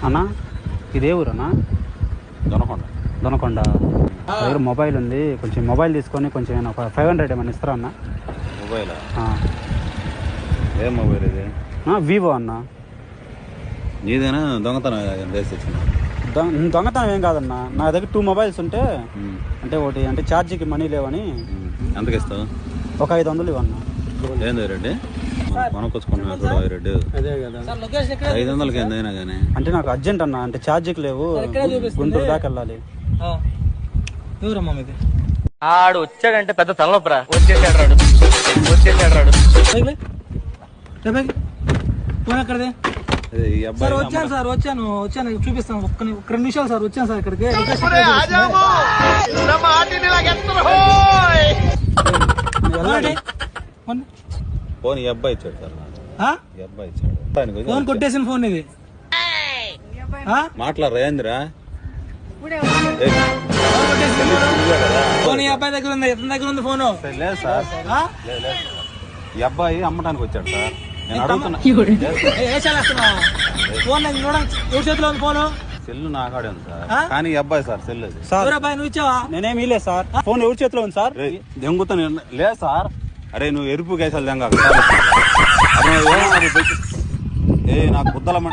అన్నా ఇదే ఊరన్నా? దొనకొండ దగ్గర మొబైల్ ఉంది, కొంచెం మొబైల్ తీసుకొని కొంచెం ఒక 500 ఏమన్నా ఇస్తారా అన్న? మొబైలా? ఏ మొబైల్ ఇది? వివో అన్న. నీదేనా దొంగతనం? దొంగతనం ఏం కాదన్నా, నా దగ్గర 2 మొబైల్స్ ఉంటే అంటే ఒకటి అంటే ఛార్జీకి మనీ లేవని. ఎంతకి ఇస్తావు? ఒక 500 ఇవ్వన్నా. ఏంది రెడ్డి కొనుక్కొచ్చుకున్నా రెడ్డి? 500కి ఎంతైనా కానీ అంటే నాకు అర్జెంట్ అన్న, అంటే ఛార్జీకి లేవు, గుంటూరు దాకా వెళ్ళాలి. ఆడు వచ్చాడంటే పెద్ద తలనొప్పరా. వచ్చేసాడు రాడు. సార్ వచ్చాను చూపిస్తాను. ఒక్క 2 నిమిషాలు సార్, వచ్చాను సార్ ఇక్కడికి. ఫోన్ ఈ అబ్బాయి ఇచ్చాడు సార్. ఈ అబ్బాయి ఇచ్చాడు. ఫోన్ కొట్టేసిన ఫోన్ ఇది. మాట్లాడరా ఏందిరా? ఫోన్ ఈ అబ్బాయి దగ్గర ఉంది. ఇతని దగ్గర ఉంది ఫోన్. లేదు సార్, ఈ అబ్బాయి అమ్మటానికి వచ్చాడు సార్. నేను అడుగుతున్నా. ఫోన్ ఎవరి చేతిలో ఉంది ఫోన్? సెల్లు నాకాడే ఉంది సార్, కానీ ఈ అబ్బాయి సార్ సెల్ అది. అబ్బాయి నువ్వు ఇచ్చావా? నేనేమీ లేదు సార్. ఫోన్ ఎవరి చేతిలో ఉంది సార్? దెంగుతా లేదు సార్. అరే నువ్వు ఎరుపు కేసాలు దెంగ. నాకు బుద్ధలమ్మ